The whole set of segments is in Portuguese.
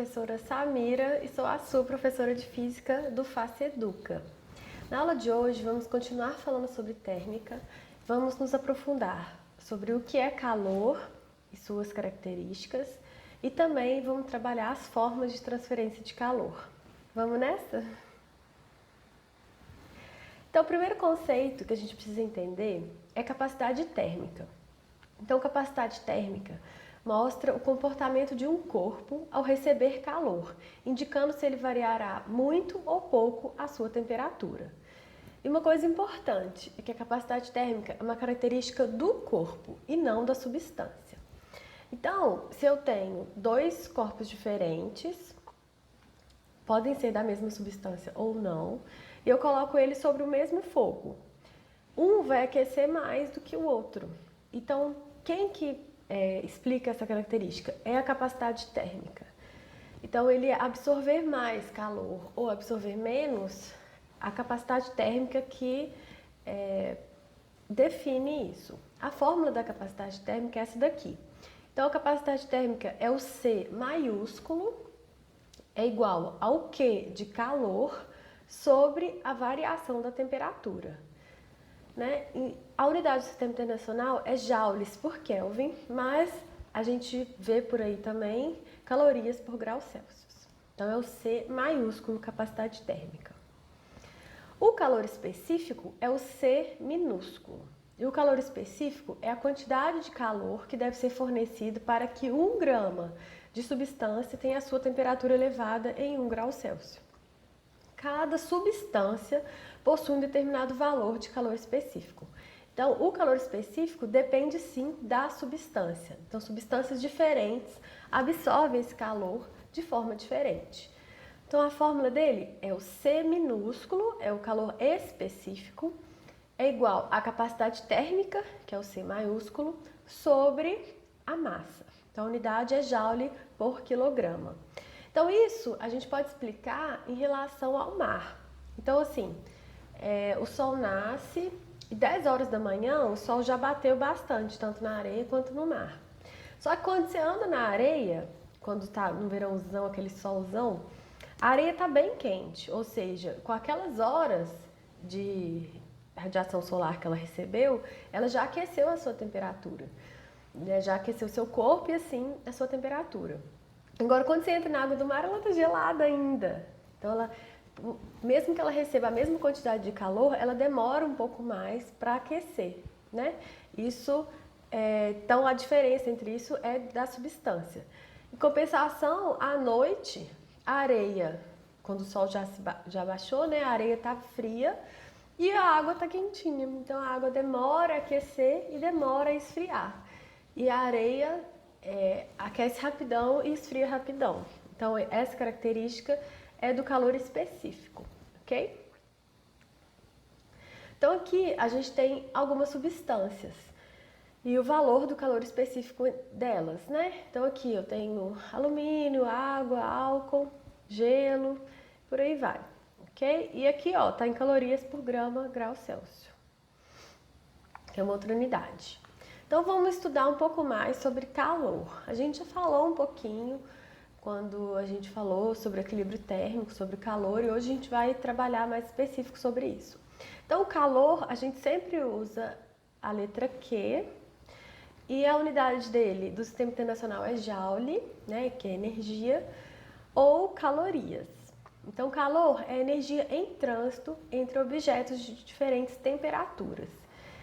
professora Samira e sou a sua professora de Física do FACEDUCA. Na aula de hoje vamos continuar falando sobre térmica, vamos nos aprofundar sobre o que é calor e suas características e também vamos trabalhar as formas de transferência de calor. Vamos nessa? Então, o primeiro conceito que a gente precisa entender é capacidade térmica. Então, capacidade térmica mostra o comportamento de um corpo ao receber calor, indicando se ele variará muito ou pouco a sua temperatura. E uma coisa importante é que a capacidade térmica é uma característica do corpo e não da substância. Então, se eu tenho dois corpos diferentes, podem ser da mesma substância ou não, e eu coloco eles sobre o mesmo fogo, um vai aquecer mais do que o outro. Então, quem que explica essa característica? É a capacidade térmica. Então, ele absorver mais calor ou absorver menos, a capacidade térmica que define isso. A fórmula da capacidade térmica é essa daqui. Então, a capacidade térmica é o C maiúsculo, é igual ao Q de calor sobre a variação da temperatura. Né? A unidade do Sistema Internacional é joules por Kelvin, mas a gente vê por aí também calorias por grau Celsius. Então é o C maiúsculo, capacidade térmica. O calor específico é o C minúsculo. E o calor específico é a quantidade de calor que deve ser fornecido para que 1 grama de substância tenha a sua temperatura elevada em 1 grau Celsius. Cada substância possui um determinado valor de calor específico. Então, o calor específico depende sim da substância. Então, substâncias diferentes absorvem esse calor de forma diferente. Então, a fórmula dele é o C minúsculo, é o calor específico, é igual à capacidade térmica, que é o C maiúsculo, sobre a massa. Então, a unidade é joule por quilograma. Então, isso a gente pode explicar em relação ao mar. Então, assim, o sol nasce e 10 horas da manhã o sol já bateu bastante, tanto na areia quanto no mar. Só que quando você anda na areia, quando está no verãozão, aquele solzão, a areia está bem quente, ou seja, com aquelas horas de radiação solar que ela recebeu, ela já aqueceu a sua temperatura, né? Já aqueceu o seu corpo e assim a sua temperatura. Agora, quando você entra na água do mar, ela está gelada ainda. Então, mesmo que ela receba a mesma quantidade de calor, ela demora um pouco mais para aquecer, né? Então, a diferença entre isso é da substância. Em compensação, à noite, a areia, quando o sol já baixou, né? A areia está fria e a água está quentinha. Então, a água demora a aquecer e demora a esfriar. E a areia aquece rapidão e esfria rapidão. Então, essa característica é do calor específico, ok? Então, aqui a gente tem algumas substâncias e o valor do calor específico delas, né? Então, aqui eu tenho alumínio, água, álcool, gelo, por aí vai, ok? E aqui, ó, tá em calorias por grau Celsius, que é uma outra unidade. Então, vamos estudar um pouco mais sobre calor. A gente já falou um pouquinho quando a gente falou sobre equilíbrio térmico, sobre calor, e hoje a gente vai trabalhar mais específico sobre isso. Então, o calor, a gente sempre usa a letra Q, e a unidade dele, do Sistema Internacional, é joule, né, que é energia, ou calorias. Então, calor é energia em trânsito entre objetos de diferentes temperaturas.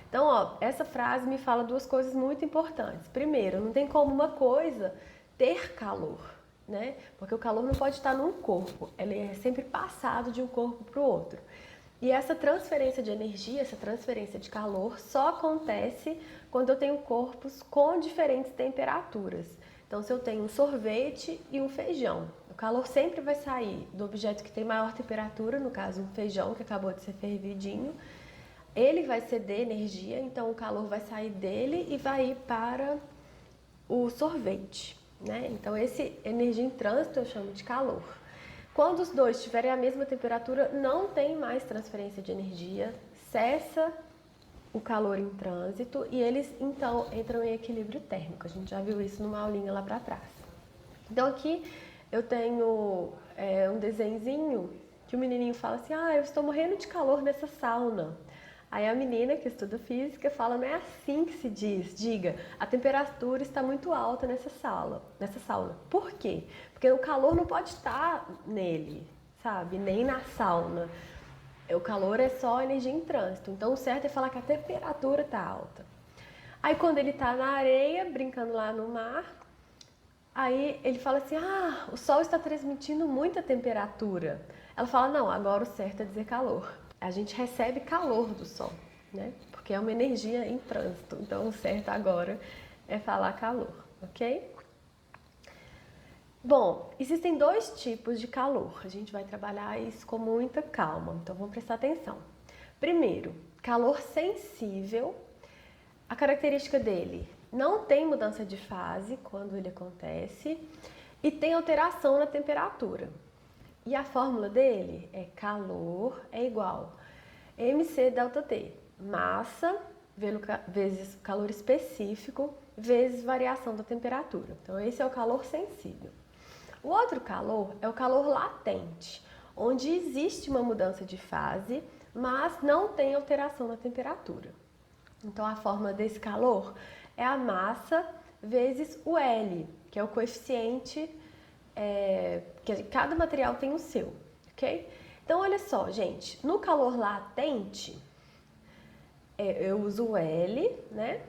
Então, ó, essa frase me fala duas coisas muito importantes. Primeiro, não tem como uma coisa ter calor, né? Porque o calor não pode estar num corpo, ele é sempre passado de um corpo para o outro. E essa transferência de energia, essa transferência de calor só acontece quando eu tenho corpos com diferentes temperaturas. Então, se eu tenho um sorvete e um feijão, o calor sempre vai sair do objeto que tem maior temperatura, no caso um feijão que acabou de ser fervidinho. Ele vai ceder energia, então o calor vai sair dele e vai ir para o sorvete, né? Então, esse energia em trânsito eu chamo de calor. Quando os dois tiverem a mesma temperatura, não tem mais transferência de energia, cessa o calor em trânsito e eles então entram em equilíbrio térmico. A gente já viu isso numa aulinha lá para trás. Então, aqui eu tenho um desenhozinho que o menininho fala assim, eu estou morrendo de calor nessa sauna. Aí a menina que estuda física fala, não é assim que se diz, diga, a temperatura está muito alta nessa sauna. Por quê? Porque o calor não pode estar nele, sabe? Nem na sauna. O calor é só energia em trânsito. Então o certo é falar que a temperatura está alta. Aí quando ele está na areia, brincando lá no mar, aí ele fala assim, o sol está transmitindo muita temperatura. Ela fala, não, agora o certo é dizer calor. A gente recebe calor do sol, né? Porque é uma energia em trânsito. Então o certo agora é falar calor, ok? Bom, existem dois tipos de calor. A gente vai trabalhar isso com muita calma, então vamos prestar atenção. Primeiro, calor sensível. A característica dele não tem mudança de fase quando ele acontece e tem alteração na temperatura. E a fórmula dele é calor é igual mc delta T, massa vezes calor específico vezes variação da temperatura. Então esse é o calor sensível. O outro calor é o calor latente, onde existe uma mudança de fase, mas não tem alteração na temperatura. Então a fórmula desse calor é a massa vezes o L, que é o coeficiente que cada material tem o seu, ok? Então olha só, gente, no calor latente eu uso o L, né?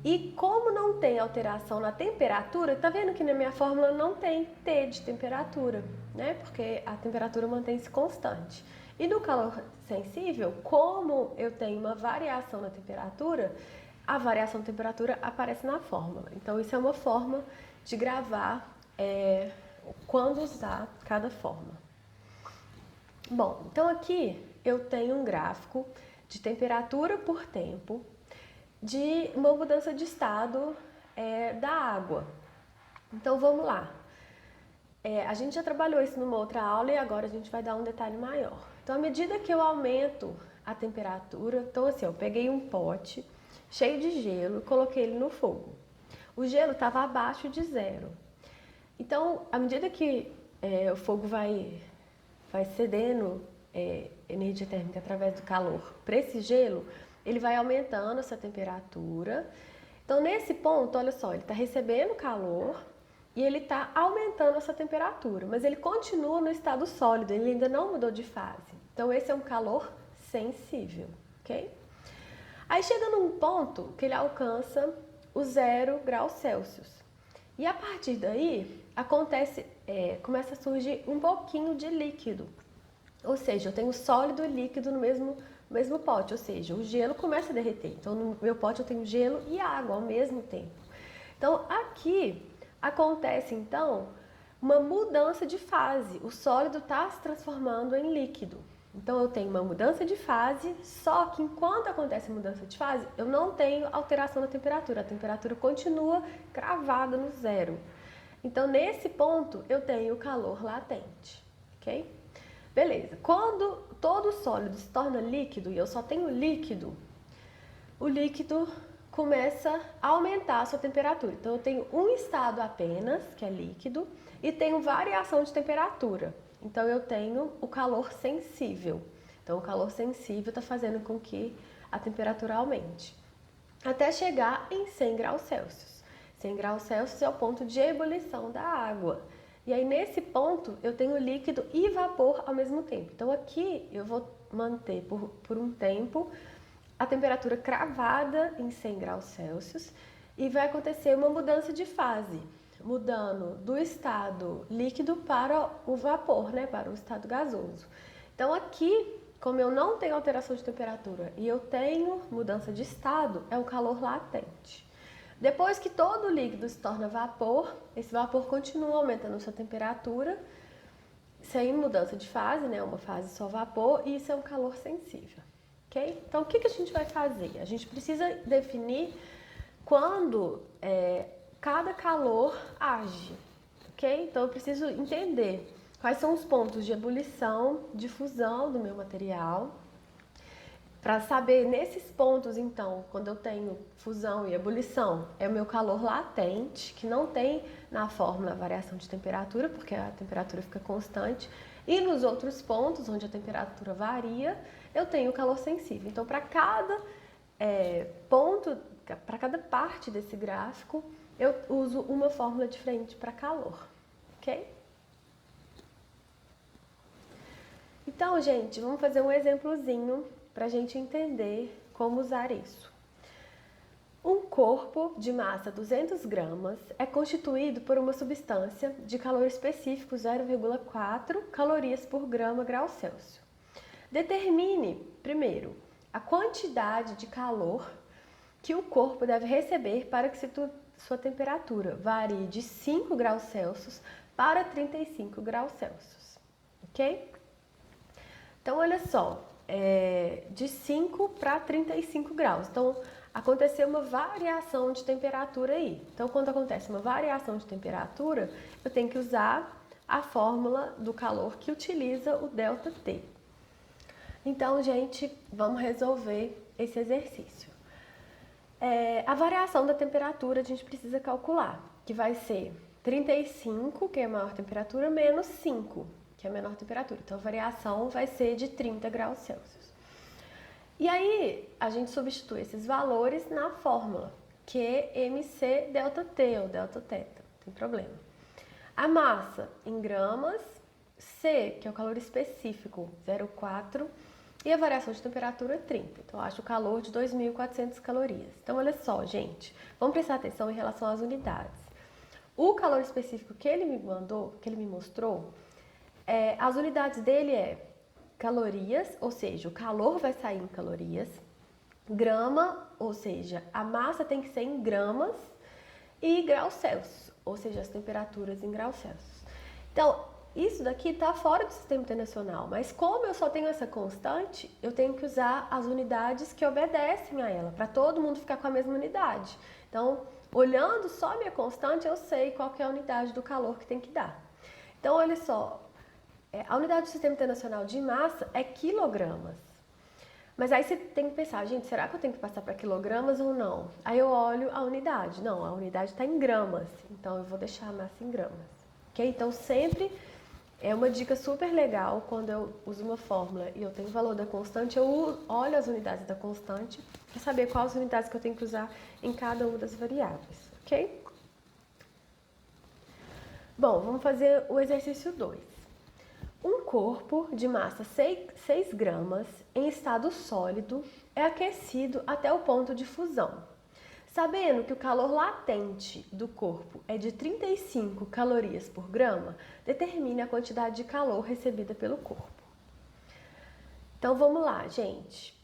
E como não tem alteração na temperatura, tá vendo que na minha fórmula não tem T de temperatura, né? Porque a temperatura mantém-se constante. E no calor sensível, como eu tenho uma variação na temperatura, a variação de temperatura aparece na fórmula. Então isso é uma forma de gravar quando usar cada forma. Bom, então aqui eu tenho um gráfico de temperatura por tempo de uma mudança de estado da água. Então vamos lá. A gente já trabalhou isso numa outra aula e agora a gente vai dar um detalhe maior. Então, à medida que eu aumento a temperatura, então assim, eu peguei um pote cheio de gelo e coloquei ele no fogo. O gelo estava abaixo de zero. Então, à medida que o fogo vai cedendo energia térmica através do calor para esse gelo, ele vai aumentando essa temperatura. Então, nesse ponto, olha só, ele está recebendo calor e ele está aumentando essa temperatura, mas ele continua no estado sólido, ele ainda não mudou de fase. Então, esse é um calor sensível, ok? Aí chega num ponto que ele alcança o 0 graus Celsius. E a partir daí, começa a surgir um pouquinho de líquido. Ou seja, eu tenho sólido e líquido no mesmo pote, ou seja, o gelo começa a derreter. Então, no meu pote eu tenho gelo e água ao mesmo tempo. Então, aqui acontece, então, uma mudança de fase. O sólido está se transformando em líquido. Então, eu tenho uma mudança de fase, só que enquanto acontece a mudança de fase, eu não tenho alteração na temperatura. A temperatura continua cravada no zero. Então, nesse ponto, eu tenho calor latente, ok? Beleza. Quando todo sólido se torna líquido e eu só tenho líquido, o líquido começa a aumentar a sua temperatura. Então, eu tenho um estado apenas, que é líquido, e tenho variação de temperatura. Então, eu tenho o calor sensível. Então, o calor sensível está fazendo com que a temperatura aumente, até chegar em 100 graus Celsius. 100 graus Celsius é o ponto de ebulição da água. E aí, nesse ponto, eu tenho líquido e vapor ao mesmo tempo. Então, aqui eu vou manter por um tempo a temperatura cravada em 100 graus Celsius e vai acontecer uma mudança de fase, mudando do estado líquido para o vapor, né, para o estado gasoso. Então, aqui, como eu não tenho alteração de temperatura e eu tenho mudança de estado, é o calor latente. Depois que todo o líquido se torna vapor, esse vapor continua aumentando sua temperatura, sem mudança de fase, né? Uma fase só vapor, e isso é um calor sensível, ok? Então, o que a gente vai fazer? A gente precisa definir quando cada calor age, ok? Então, eu preciso entender quais são os pontos de ebulição, de fusão do meu material, Para saber nesses pontos, então, quando eu tenho fusão e ebulição, é o meu calor latente, que não tem na fórmula variação de temperatura, porque a temperatura fica constante. E nos outros pontos, onde a temperatura varia, eu tenho o calor sensível. Então, para cada ponto, para cada parte desse gráfico, eu uso uma fórmula diferente para calor, ok? Então, gente, vamos fazer um exemplozinho para a gente entender como usar isso. Um corpo de massa 200 gramas é constituído por uma substância de calor específico 0,4 calorias por grama grau Celsius. Determine, primeiro, a quantidade de calor que o corpo deve receber para que sua temperatura varie de 5 graus Celsius para 35 graus Celsius, ok? Então, olha só, de 5 para 35 graus. Então, aconteceu uma variação de temperatura aí. Então, quando acontece uma variação de temperatura, eu tenho que usar a fórmula do calor que utiliza o ΔT. Então, gente, vamos resolver esse exercício. A variação da temperatura a gente precisa calcular, que vai ser 35, que é a maior temperatura, menos 5, que é a menor temperatura. Então, a variação vai ser de 30 graus Celsius. E aí, a gente substitui esses valores na fórmula, que é MC ΔT, ou Δθ, não tem problema. A massa em gramas, C, que é o calor específico, 0,4, e a variação de temperatura, 30. Então, eu acho o calor de 2.400 calorias. Então, olha só, gente, vamos prestar atenção em relação às unidades. O calor específico que ele me mostrou, as unidades dele é calorias, ou seja, o calor vai sair em calorias, grama, ou seja, a massa tem que ser em gramas, e graus Celsius, ou seja, as temperaturas em graus Celsius. Então, isso daqui está fora do sistema internacional, mas como eu só tenho essa constante, eu tenho que usar as unidades que obedecem a ela, para todo mundo ficar com a mesma unidade. Então, olhando só a minha constante, eu sei qual que é a unidade do calor que tem que dar. Então, olha só, a unidade do sistema internacional de massa é quilogramas. Mas aí você tem que pensar, gente, será que eu tenho que passar para quilogramas ou não? Aí eu olho a unidade. Não, a unidade está em gramas, então eu vou deixar a massa em gramas. Ok? Então, sempre é uma dica super legal quando eu uso uma fórmula e eu tenho o valor da constante, eu olho as unidades da constante para saber quais unidades que eu tenho que usar em cada uma das variáveis, ok? Bom, vamos fazer o exercício 2. Um corpo de massa 6 gramas em estado sólido é aquecido até o ponto de fusão. Sabendo que o calor latente do corpo é de 35 calorias por grama, determine a quantidade de calor recebida pelo corpo. Então vamos lá, gente.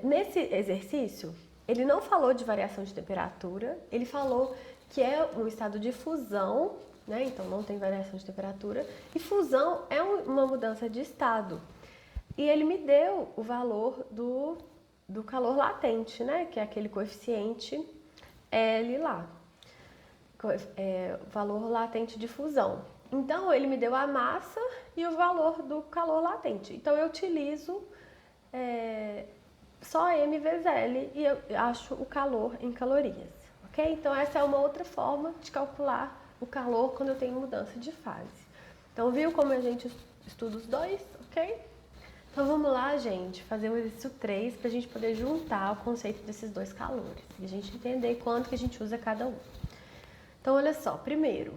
Nesse exercício, ele não falou de variação de temperatura, ele falou que é um estado de fusão, né? Então não tem variação de temperatura, e fusão é uma mudança de estado. E ele me deu o valor do calor latente, né? Que é aquele coeficiente L lá, valor latente de fusão. Então, ele me deu a massa e o valor do calor latente. Então, eu utilizo só M vezes L e eu acho o calor em calorias, ok? Então, essa é uma outra forma de calcular o calor quando eu tenho mudança de fase. Então, viu como a gente estuda os dois, ok? Então vamos lá, gente, fazer o exercício 3 para a gente poder juntar o conceito desses dois calores e a gente entender quanto que a gente usa cada um. Então, olha só, primeiro,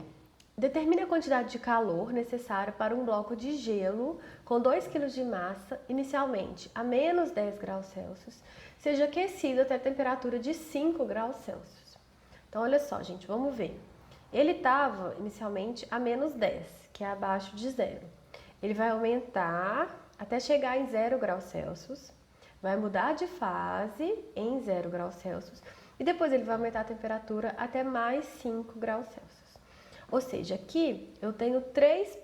determine a quantidade de calor necessária para um bloco de gelo com 2 kg de massa, inicialmente a menos 10 graus Celsius, seja aquecido até a temperatura de 5 graus Celsius. Então, olha só, gente, vamos ver. Ele estava inicialmente a menos 10, que é abaixo de zero. Ele vai aumentar até chegar em 0 graus Celsius, vai mudar de fase em 0 graus Celsius e depois ele vai aumentar a temperatura até mais 5 graus Celsius. Ou seja, aqui eu tenho 3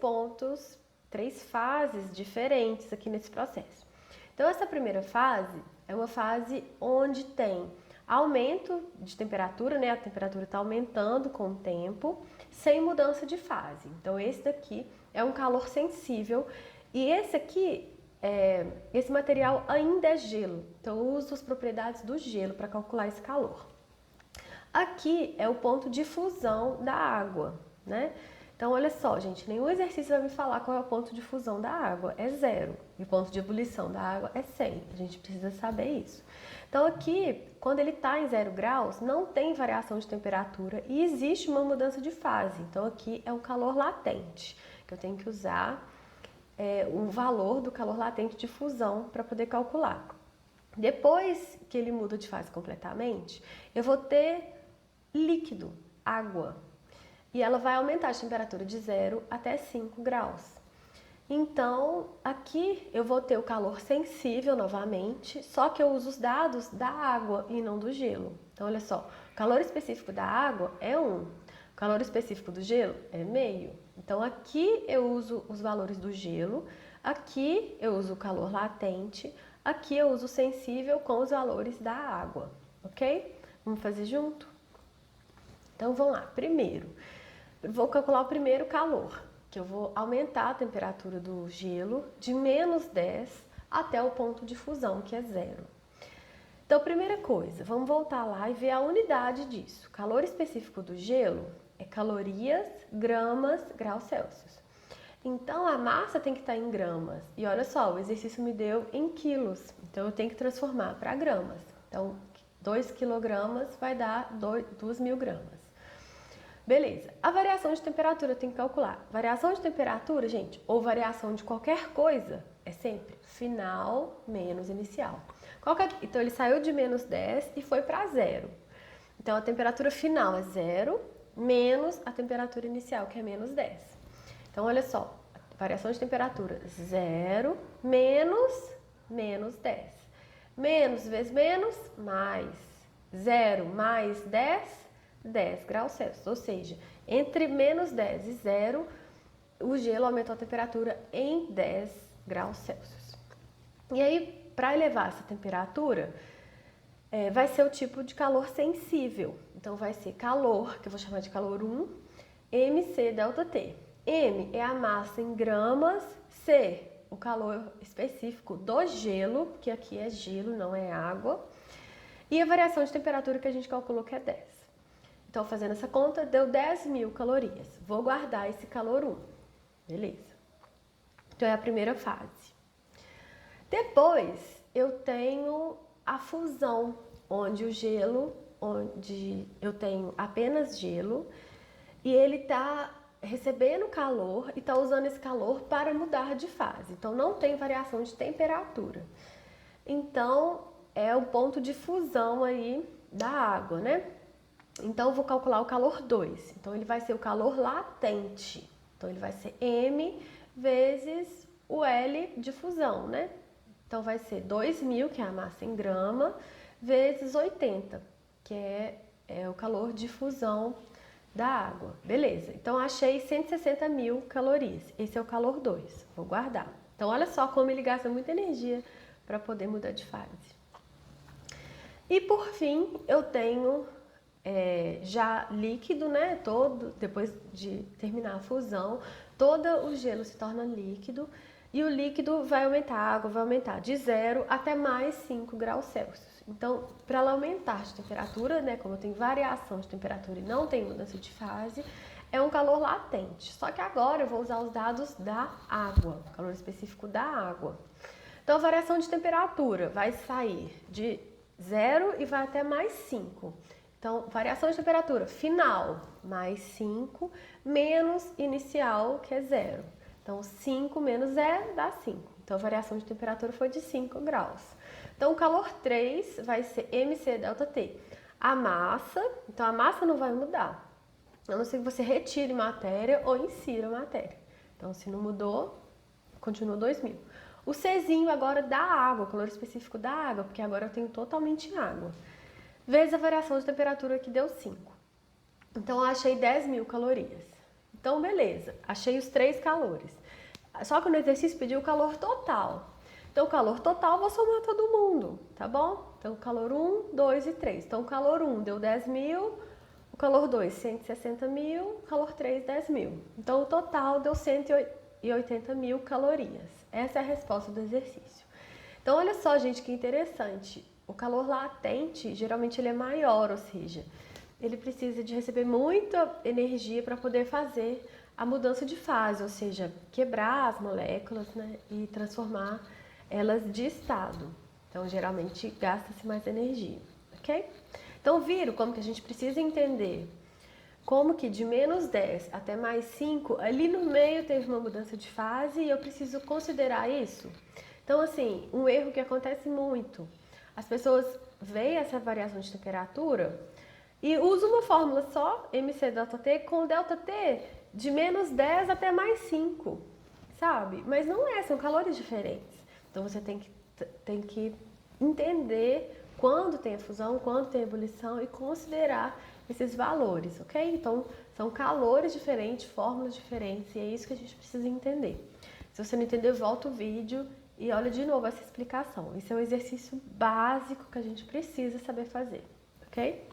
fases diferentes aqui nesse processo. Então, essa primeira fase é uma fase onde tem aumento de temperatura, né? A temperatura está aumentando com o tempo, sem mudança de fase. Então, esse daqui é um calor sensível. E esse aqui esse material ainda é gelo, então eu uso as propriedades do gelo para calcular esse calor. Aqui é o ponto de fusão da água, né? Então, olha só, gente, nenhum exercício vai me falar qual é o ponto de fusão da água, é 0. E o ponto de ebulição da água é 100, a gente precisa saber isso. Então, aqui, quando ele está em 0 graus, não tem variação de temperatura e existe uma mudança de fase. Então, aqui é o calor latente, que eu tenho que usar o valor do calor latente de fusão para poder calcular. Depois que ele muda de fase completamente, eu vou ter líquido, água, e ela vai aumentar a temperatura de 0 até 5 graus. Então, aqui eu vou ter o calor sensível novamente, só que eu uso os dados da água e não do gelo. Então, olha só, o calor específico da água é 1, o calor específico do gelo é meio. Então, aqui eu uso os valores do gelo, aqui eu uso o calor latente, aqui eu uso o sensível com os valores da água, ok? Vamos fazer junto? Então, vamos lá. Primeiro, eu vou calcular o primeiro calor, que eu vou aumentar a temperatura do gelo de menos 10 até o ponto de fusão, que é 0. Então, primeira coisa, vamos voltar lá e ver a unidade disso. O calor específico do gelo é calorias, gramas, graus Celsius. Então, a massa tem que estar em gramas. E olha só, o exercício me deu em quilos. Então, eu tenho que transformar para gramas. Então, 2 quilogramas vai dar 2.000 gramas. Beleza. A variação de temperatura eu tenho que calcular. Variação de temperatura, gente, ou variação de qualquer coisa, é sempre final menos inicial. Então, ele saiu de menos 10 e foi para 0. Então, a temperatura final é 0 menos a temperatura inicial, que é menos 10. Então, olha só, variação de temperatura 0 menos 10. Menos vezes menos, mais 0 mais 10 graus Celsius. Ou seja, entre menos 10 e 0, o gelo aumentou a temperatura em 10 graus Celsius. E aí, para elevar essa temperatura, vai ser o tipo de calor sensível. Então, vai ser calor, que eu vou chamar de calor 1, MC delta T. M é a massa em gramas, C, o calor específico do gelo, que aqui é gelo, não é água, e a variação de temperatura que a gente calculou que é 10. Então, fazendo essa conta, deu 10.000 calorias. Vou guardar esse calor 1. Beleza. Então, é a primeira fase. Depois, eu tenho a fusão, onde eu tenho apenas gelo, e ele está recebendo calor e está usando esse calor para mudar de fase. Então, não tem variação de temperatura. Então, é o ponto de fusão aí da água, né? Então, eu vou calcular o calor 2. Então, ele vai ser o calor latente. Então, ele vai ser M vezes o L de fusão, né? Então, vai ser 2.000, que é a massa em grama, vezes 80, que é o calor de fusão da água. Beleza. Então, achei 160.000 calorias. Esse é o calor 2. Vou guardar. Então, olha só como ele gasta muita energia para poder mudar de fase. E, por fim, eu tenho já líquido, né? Depois de terminar a fusão, todo o gelo se torna líquido e o líquido vai aumentar, a água vai aumentar de 0 até mais 5 graus Celsius. Então, para ela aumentar de temperatura, né? Como tem variação de temperatura e não tem mudança de fase, é um calor latente. Só que agora eu vou usar os dados da água, calor específico da água. Então, a variação de temperatura vai sair de 0 e vai até mais 5. Então, variação de temperatura final, mais 5, menos inicial, que é 0. Então, 5 menos 0 dá 5. Então, a variação de temperatura foi de 5 graus. Então, o calor 3 vai ser MC delta T. A massa, então a massa não vai mudar. A não ser que você retire matéria ou insira matéria. Então, se não mudou, continua 2.000. O Czinho agora da água, o calor específico da água, porque agora eu tenho totalmente água. Vezes a variação de temperatura que deu 5. Então, eu achei 10.000 calorias. Então, beleza, achei os 3 calores. Só que no exercício pediu o calor total. Então, o calor total eu vou somar todo mundo, tá bom? Então, o calor 1, 2 e 3. Então, o calor 1 deu 10.000, o calor 2, 160.000, o calor 3, 10.000. Então, o total deu 180.000 calorias. Essa é a resposta do exercício. Então, olha só, gente, que interessante. O calor latente, geralmente ele é maior, ou seja, ele precisa de receber muita energia para poder fazer a mudança de fase, ou seja, quebrar as moléculas, né, e transformar elas de estado. Então, geralmente, gasta-se mais energia, ok? Então, viram como que a gente precisa entender como que de menos 10 até mais 5, ali no meio teve uma mudança de fase e eu preciso considerar isso? Então, assim, um erro que acontece muito, as pessoas veem essa variação de temperatura e usam uma fórmula só, mc∆T, com ΔT de menos 10 até mais 5, sabe? Mas não é, são calores diferentes. Então, você tem que entender quando tem a fusão, quando tem a ebulição e considerar esses valores, ok? Então, são calores diferentes, fórmulas diferentes e é isso que a gente precisa entender. Se você não entender, volta o vídeo e olha de novo essa explicação. Esse é o exercício básico que a gente precisa saber fazer, ok?